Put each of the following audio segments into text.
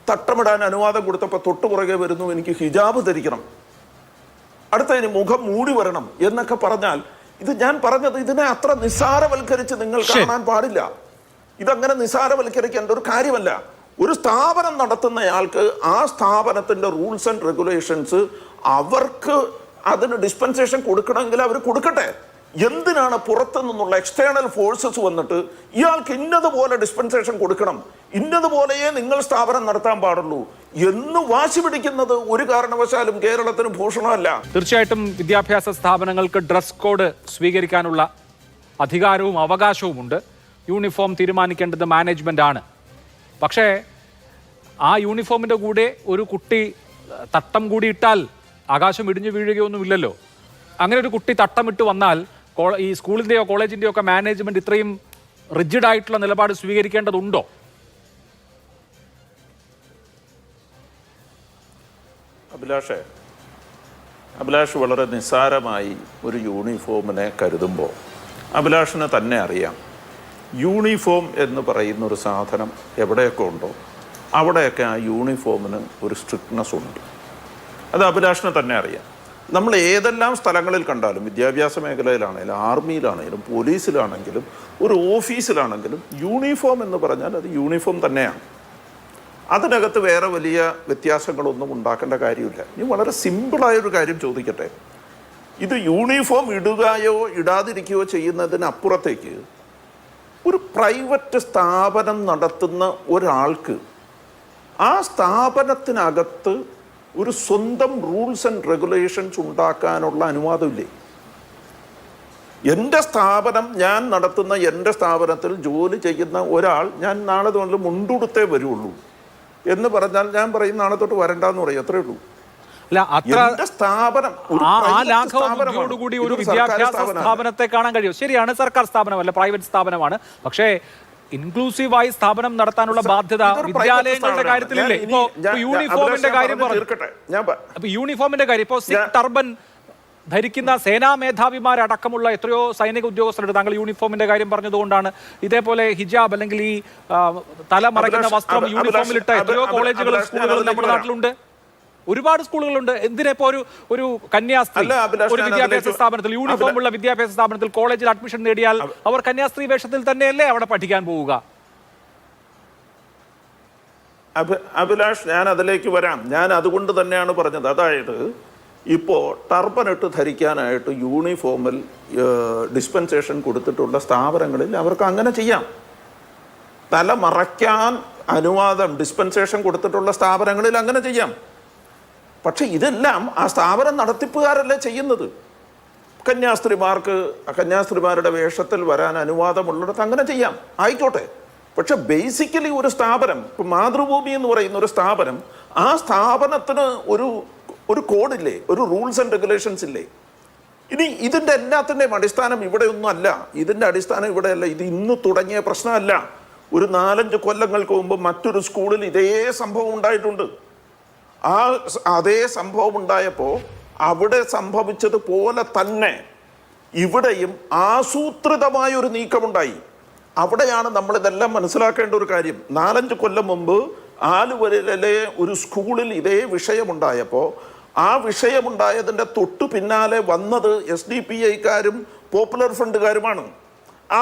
തട്ടമിടാൻ അനുവാദം കൊടുത്തപ്പോൾ തൊട്ടു പുറകെ വരുന്നു എനിക്ക് ഹിജാബ് ധരിക്കണം, അടുത്തതിന് മുഖം മൂടി വരണം എന്നൊക്കെ പറഞ്ഞാൽ ഇത് ഞാൻ പറഞ്ഞത് ഇതിനെ അത്ര നിസ്സാരവൽക്കരിച്ച് നിങ്ങൾ കാണാൻ പാടില്ല. ഇതങ്ങനെ നിസ്സാരവൽക്കരിക്കേണ്ട ഒരു കാര്യമല്ല. ഒരു സ്ഥാപനം നടത്തുന്നയാൾക്ക് ആ സ്ഥാപനത്തിന്റെ റൂൾസ് ആൻഡ് റെഗുലേഷൻസ് അവർക്ക് അതിന് ഡിസ്പെൻസേഷൻ കൊടുക്കണമെങ്കിൽ അവർ കൊടുക്കട്ടെ. എന്തിനാണ് പുറത്തു നിന്നുള്ള എക്സ്റ്റേണൽ ഫോഴ്സസ് വന്നിട്ട് ഇയാൾക്ക് ഇന്നതുപോലെ ഡിസ്പെൻസേഷൻ കൊടുക്കണം, ഇന്നതുപോലെയേ നിങ്ങൾ സ്ഥാപനം നടത്താൻ പാടുള്ളൂ എന്ന് വാശി പിടിക്കുന്നത് ഒരു കാരണവശാലും കേരളത്തിന് ഭൂഷണമല്ല. തീർച്ചയായിട്ടും വിദ്യാഭ്യാസ സ്ഥാപനങ്ങൾക്ക് ഡ്രസ് കോഡ് സ്വീകരിക്കാനുള്ള അധികാരവും അവകാശവുമുണ്ട്. യൂണിഫോം തീരുമാനിക്കേണ്ടത് മാനേജ്മെന്റ് ആണ്. പക്ഷേ ആ യൂണിഫോമിന്റെ കൂടെ ഒരു കുട്ടി തട്ടം കൂടി ഇട്ടാൽ ആകാശം ഇടിഞ്ഞു വീഴുകയൊന്നുമില്ലല്ലോ. അങ്ങനെ ഒരു കുട്ടി തട്ടമിട്ട് വന്നാൽ ഈ സ്കൂളിൻ്റെയോ കോളേജിൻ്റെയോ ഒക്കെ മാനേജ്മെന്റ് ഇത്രയും റിജിഡ് ആയിട്ടുള്ള നിലപാട് സ്വീകരിക്കേണ്ടതുണ്ടോ? അഭിലാഷ് വളരെ നിസ്സാരമായി ഒരു യൂണിഫോമിനെ കരുതുമ്പോൾ അഭിലാഷിന് തന്നെ അറിയാം യൂണിഫോം എന്ന് പറയുന്ന ഒരു സാധനം എവിടെയൊക്കെ ഉണ്ടോ അവിടെയൊക്കെ ആ യൂണിഫോമിന് ഒരു സ്ട്രിക്ട്നെസ് ഉണ്ട്. അത് അഭിലാഷിന് തന്നെ അറിയാം. നമ്മൾ ഏതെല്ലാം സ്ഥലങ്ങളിൽ കണ്ടാലും, വിദ്യാഭ്യാസ മേഖലയിലാണെങ്കിലും ആർമിയിലാണെങ്കിലും പോലീസിലാണെങ്കിലും ഒരു ഓഫീസിലാണെങ്കിലും യൂണിഫോം എന്ന് പറഞ്ഞാൽ അത് യൂണിഫോം തന്നെയാണ്. അതിനകത്ത് വേറെ വലിയ വ്യത്യാസങ്ങളൊന്നും ഉണ്ടാക്കേണ്ട കാര്യമില്ല. ഇനി വളരെ സിമ്പിളായൊരു കാര്യം ചോദിക്കട്ടെ. ഇത് യൂണിഫോം ഇടുകയോ ഇടാതിരിക്കുകയോ ചെയ്യുന്നതിനപ്പുറത്തേക്ക് ഒരു പ്രൈവറ്റ് സ്ഥാപനം നടത്തുന്ന ഒരാൾക്ക് ആ സ്ഥാപനത്തിനകത്ത് ഒരു സ്വന്തം റൂൾസ് ആൻഡ് റെഗുലേഷൻസ് ഉണ്ടാക്കാനുള്ള അനുവാദമില്ലേ? എൻ്റെ സ്ഥാപനം, ഞാൻ നടത്തുന്ന എൻ്റെ സ്ഥാപനത്തിൽ ജോലി ചെയ്യുന്ന ഒരാൾ ഞാൻ നാളെ തൊട്ട് മുണ്ടുടുത്തേ വരുള്ളൂ എന്ന് പറഞ്ഞാൽ ഞാൻ പറയും നാളെ തൊട്ട് വരണ്ടെന്ന് പറയും, അത്രേ ഉള്ളൂ. സ്ഥാപനം ഒരു വിദ്യാഭ്യാസ സ്ഥാപനത്തെ കാണാൻ കഴിയും. ശരിയാണ്, സർക്കാർ സ്ഥാപനമല്ല, പ്രൈവറ്റ് സ്ഥാപനമാണ്. പക്ഷേ ഇൻക്ലൂസീവായി സ്ഥാപനം നടത്താനുള്ള ബാധ്യത വിദ്യാലയങ്ങളുടെ കാര്യത്തിലില്ലേ? ഇപ്പോ യൂണിഫോമിന്റെ കാര്യം യൂണിഫോമിന്റെ കാര്യം ഇപ്പോ ടർബൻ ധരിക്കുന്ന സേനാ മേധാവിമാരടക്കമുള്ള എത്രയോ സൈനിക ഉദ്യോഗസ്ഥരുണ്ട്. താങ്കൾ യൂണിഫോമിന്റെ കാര്യം പറഞ്ഞതുകൊണ്ടാണ്. ഇതേപോലെ ഹിജാബ് അല്ലെങ്കിൽ ഈ തല മറയ്ക്കുന്ന വസ്ത്രം യൂണിഫോമിലിട്ട എത്രയോ കോളേജുകളും സ്കൂളുകളും നമ്മുടെ നാട്ടിലുണ്ട്, ഒരുപാട് സ്കൂളുകളുണ്ട്. എന്തിനിപ്പോ ഒരു കന്യാസ്ത്രീ ഒരു വിദ്യാഭ്യാസ സ്ഥാപനത്തിൽ, യൂണിഫോം ഉള്ള വിദ്യാഭ്യാസ സ്ഥാപനത്തിൽ കോളേജിൽ അഡ്മിഷൻ നേടിയാൽ അവർ കന്യാസ്ത്രീ വേഷത്തിൽ തന്നെയല്ലേ അവിടെ പഠിക്കാൻ പോവുക? അഭിലാഷ്, ഞാൻ അതിലേക്ക് വരാം. ഞാൻ അതുകൊണ്ട് തന്നെയാണ് പറഞ്ഞത്. അതായത് ഇപ്പോൾ ടർബനിട്ട് ധരിക്കാനായിട്ട് യൂണിഫോമിൽ ഡിസ്പെൻസേഷൻ കൊടുത്തിട്ടുള്ള സ്ഥാപനങ്ങളിൽ അവർക്ക് അങ്ങനെ ചെയ്യാം. തല മറയ്ക്കാൻ അനുവാദം ഡിസ്പെൻസേഷൻ കൊടുത്തിട്ടുള്ള സ്ഥാപനങ്ങളിൽ അങ്ങനെ ചെയ്യാം. പക്ഷെ ഇതെല്ലാം ആ സ്ഥാപനം നടത്തിപ്പുകാരല്ലേ ചെയ്യുന്നത്. കന്യാസ്ത്രീമാരുടെ വേഷത്തിൽ വരാൻ അനുവാദമുള്ളിടത്ത് അങ്ങനെ ചെയ്യാം, ആയിക്കോട്ടെ. പക്ഷെ ബേസിക്കലി ഒരു സ്ഥാപനം, ഇപ്പം മാതൃഭൂമി എന്ന് പറയുന്ന ഒരു സ്ഥാപനം, ആ സ്ഥാപനത്തിന് ഒരു കോഡില്ലേ, ഒരു റൂൾസ് ആൻഡ് റെഗുലേഷൻസ് ഇല്ലേ? ഇനി ഇതിൻ്റെ എല്ലാത്തിൻ്റെയും അടിസ്ഥാനം ഇവിടെയൊന്നും അല്ല. ഇതിൻ്റെ അടിസ്ഥാനം ഇവിടെയല്ല. ഇത് ഇന്ന് തുടങ്ങിയ പ്രശ്നമല്ല. ഒരു 4-5 കൊല്ലങ്ങൾക്ക് മുമ്പ് മറ്റൊരു സ്കൂളിൽ ഇതേ സംഭവം ഉണ്ടായിട്ടുണ്ട്. അതേ സംഭവം ഉണ്ടായപ്പോൾ അവിടെ സംഭവിച്ചതുപോലെ തന്നെ ഇവിടെയും ആസൂത്രിതമായൊരു നീക്കമുണ്ടായി. അവിടെയാണ് നമ്മളിതെല്ലാം മനസ്സിലാക്കേണ്ട ഒരു കാര്യം. 4-5 കൊല്ലം മുമ്പ് ആലുവയിലെ ഒരു സ്കൂളിൽ ഇതേ വിഷയമുണ്ടായപ്പോൾ ആ വിഷയമുണ്ടായതിൻ്റെ തൊട്ടു പിന്നാലെ വന്നത് SDPIക്കാരും പോപ്പുലർ ഫ്രണ്ടുകാരുമാണ്.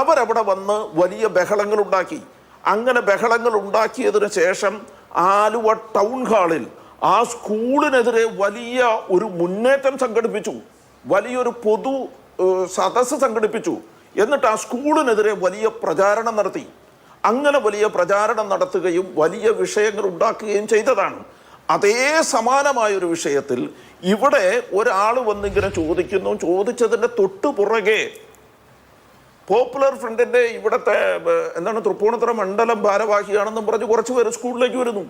അവരവിടെ വന്ന് വലിയ ബഹളങ്ങളുണ്ടാക്കി. അങ്ങനെ ബഹളങ്ങൾ ഉണ്ടാക്കിയതിനു ശേഷം ആലുവ ടൗൺ ഹാളിൽ ആ സ്കൂളിനെതിരെ വലിയ ഒരു മുന്നേറ്റം സംഘടിപ്പിച്ചു, വലിയൊരു പൊതു സദസ്സ് സംഘടിപ്പിച്ചു. എന്നിട്ട് ആ സ്കൂളിനെതിരെ വലിയ പ്രചാരണം നടത്തി. അങ്ങനെ വലിയ പ്രചാരണം നടത്തുകയും വലിയ വിഷയങ്ങൾ ഉണ്ടാക്കുകയും ചെയ്തതാണ്. അതേ സമാനമായൊരു വിഷയത്തിൽ ഇവിടെ ഒരാൾ വന്നിങ്ങനെ ചോദിച്ചതിൻ്റെ തൊട്ടു പുറകെ പോപ്പുലർ ഫ്രണ്ടിൻ്റെ ഇവിടുത്തെ തൃപ്പൂണിത്തുറ മണ്ഡലം ഭാരവാഹിയാണെന്നും പറഞ്ഞ് കുറച്ച് പേര് സ്കൂളിലേക്ക് വരുന്നു.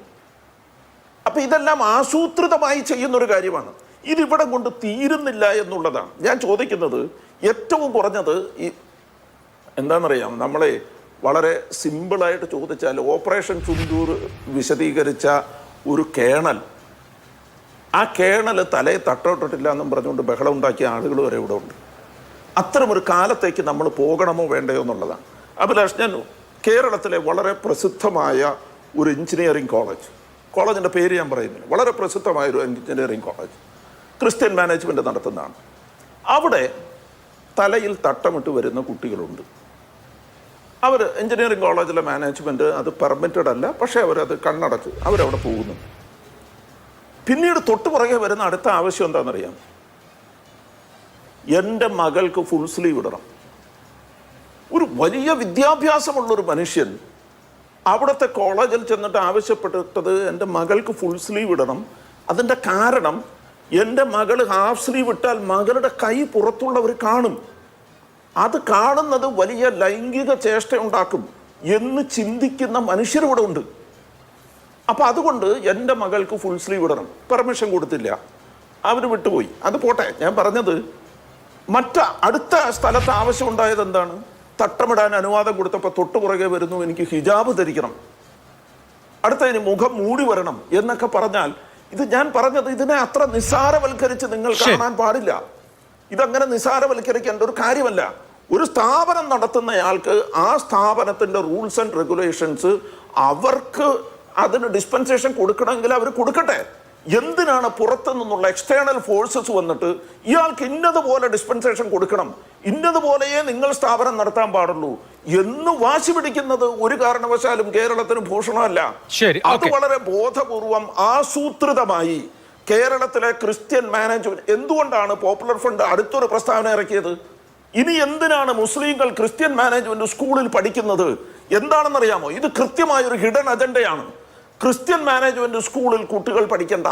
അപ്പം ഇതെല്ലാം ആസൂത്രിതമായി ചെയ്യുന്നൊരു കാര്യമാണ്. ഇതിവിടെ കൊണ്ട് തീരുന്നില്ല എന്നുള്ളതാണ് ഞാൻ ചോദിക്കുന്നത്. ഏറ്റവും കുറഞ്ഞത് എന്താണെന്നറിയാം, നമ്മളെ വളരെ സിമ്പിളായിട്ട് ചോദിച്ചാൽ ഓപ്പറേഷൻ സിന്ദൂർ വിശദീകരിച്ച ഒരു കേണൽ, ആ കേണൽ തലയെ തട്ടോട്ടിട്ടില്ല എന്നും പറഞ്ഞുകൊണ്ട് ബഹളം ഉണ്ടാക്കിയ ആളുകൾ വരെ ഇവിടെ ഉണ്ട്. അത്തരമൊരു കാലത്തേക്ക് നമ്മൾ പോകണമോ വേണ്ടയോ എന്നുള്ളതാണ്. അഭിലാഷ്, ഞാൻ കേരളത്തിലെ വളരെ പ്രസിദ്ധമായ ഒരു എഞ്ചിനീയറിംഗ് കോളേജ്, കോളേജിൻ്റെ പേര് ഞാൻ പറയുന്നില്ല, വളരെ പ്രസിദ്ധമായൊരു എഞ്ചിനീയറിംഗ് കോളേജ്, ക്രിസ്ത്യൻ മാനേജ്മെൻറ്റ് നടത്തുന്നതാണ്. അവിടെ തലയിൽ തട്ടമിട്ട് വരുന്ന കുട്ടികളുണ്ട്. അവർ എഞ്ചിനീയറിംഗ് കോളേജിലെ മാനേജ്മെൻറ്റ് അത് പെർമിറ്റഡ് അല്ല, പക്ഷേ അവരത് കണ്ണടച്ച് അവരവിടെ പോകുന്നു. പിന്നീട് തൊട്ട് പുറകെ വരുന്ന അടുത്ത ആവശ്യം എന്താണെന്നറിയാം? എൻ്റെ മകൾക്ക് ഫുൾ സ്ലീവ് ഇടണം. ഒരു വലിയ വിദ്യാഭ്യാസമുള്ളൊരു മനുഷ്യൻ അവിടുത്തെ കോളേജിൽ ചെന്നിട്ട് ആവശ്യപ്പെട്ടത് എൻ്റെ മകൾക്ക് ഫുൾ സ്ലീവ് ഇടണം. അതിൻ്റെ കാരണം എൻ്റെ മകൾ ഹാഫ് സ്ലീവ് ഇട്ടാൽ മകളുടെ കൈ പുറത്തുള്ളവർ കാണും, അത് കാണുന്നത് വലിയ ലൈംഗിക ചേഷ്ട ഉണ്ടാക്കും എന്ന് ചിന്തിക്കുന്ന മനുഷ്യരിവിടെ ഉണ്ട്. അപ്പം അതുകൊണ്ട് എൻ്റെ മകൾക്ക് ഫുൾ സ്ലീവ് ഇടണം. പെർമിഷൻ കൊടുത്തില്ല, അവർ വിട്ടുപോയി. അത് പോട്ടെ, ഞാൻ പറഞ്ഞത് അടുത്ത സ്ഥലത്ത് ആവശ്യം ഉണ്ടായത് എന്താണ്? തട്ടമിടാൻ അനുവാദം കൊടുത്തപ്പോൾ തൊട്ടു പുറകെ വരുന്നു, എനിക്ക് ഹിജാബ് ധരിക്കണം, അടുത്തതിന് മുഖം മൂടി വരണം എന്നൊക്കെ പറഞ്ഞാൽ, ഇത് ഞാൻ പറഞ്ഞത് ഇതിനെ അത്ര നിസ്സാരവൽക്കരിച്ച് നിങ്ങൾ കാണാൻ പാടില്ല. ഇതങ്ങനെ നിസ്സാരവൽക്കരിക്കേണ്ട ഒരു കാര്യമല്ല. ഒരു സ്ഥാപനം നടത്തുന്നയാൾക്ക് ആ സ്ഥാപനത്തിൻ്റെ റൂൾസ് ആൻഡ് റെഗുലേഷൻസ് അവർക്ക് അതിന് ഡിസ്പെൻസേഷൻ കൊടുക്കണമെങ്കിൽ അവർ കൊടുക്കട്ടെ. എന്തിനാണ് പുറത്തു നിന്നുള്ള എക്സ്റ്റേണൽ ഫോഴ്സസ് വന്നിട്ട് ഇയാൾക്ക് ഇന്നതുപോലെ ഡിസ്പെൻസേഷൻ കൊടുക്കണം, ഇന്നതുപോലെയേ നിങ്ങൾ സ്ഥാപനം നടത്താൻ പാടുള്ളൂ എന്ന് വാശി പിടിക്കുന്നത് ഒരു കാരണവശാലും കേരളത്തിന് ഭൂഷണമല്ല. അത് വളരെ ബോധപൂർവം ആസൂത്രിതമായി കേരളത്തിലെ ക്രിസ്ത്യൻ മാനേജ്മെന്റ് എന്തുകൊണ്ടാണ് പോപ്പുലർ ഫ്രണ്ട് അടുത്തൊരു പ്രസ്താവന ഇറക്കിയത്? ഇനി എന്തിനാണ് മുസ്ലിങ്ങൾ ക്രിസ്ത്യൻ മാനേജ്മെന്റ് സ്കൂളിൽ പഠിക്കുന്നത്? എന്താണെന്നറിയാമോ? ഇത് കൃത്യമായൊരു ഹിഡൻ അജണ്ടയാണ്. ക്രിസ്ത്യൻ മാനേജ്മെന്റ് സ്കൂളിൽ കുട്ടികൾ പഠിക്കണ്ട,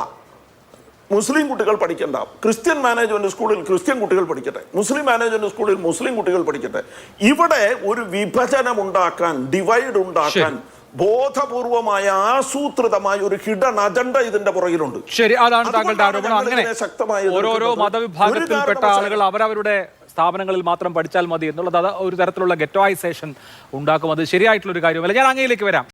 മുസ്ലിം കുട്ടികൾ പഠിക്കണ്ട. ക്രിസ്ത്യൻ മാനേജ്മെന്റ് സ്കൂളിൽ ക്രിസ്ത്യൻ കുട്ടികൾ പഠിക്കട്ടെ, മുസ്ലിം മാനേജ്മെന്റ് സ്കൂളിൽ മുസ്ലിം കുട്ടികൾ പഠിക്കട്ടെ. ഇവിടെ ഒരു വിഭജനം ഉണ്ടാക്കാൻ, ഡിവൈഡ് ഉണ്ടാക്കാൻ ബോധപൂർവമായ ആസൂത്രിതമായ ഒരു ഹിഡൻ അജണ്ട ഇതിന്റെ പുറകിലുണ്ട്. ശരി, അതാണ് താങ്കളുടെ ആരോപണം. അങ്ങനെ ഓരോരോ മതവിഭാഗത്തിൽപ്പെട്ട ആളുകൾ അവരവരുടെ സ്ഥാപനങ്ങളിൽ മാത്രം പഠിച്ചാൽ മതി എന്നുള്ളത് അത് ഒരു തരത്തിലുള്ള ഗെറ്റോയിസേഷൻ ഉണ്ടാക്കും. അത് ശരിയായിട്ടുള്ള ഒരു കാര്യമല്ല. ഞാൻ അങ്ങയിലേക്ക് വരാം.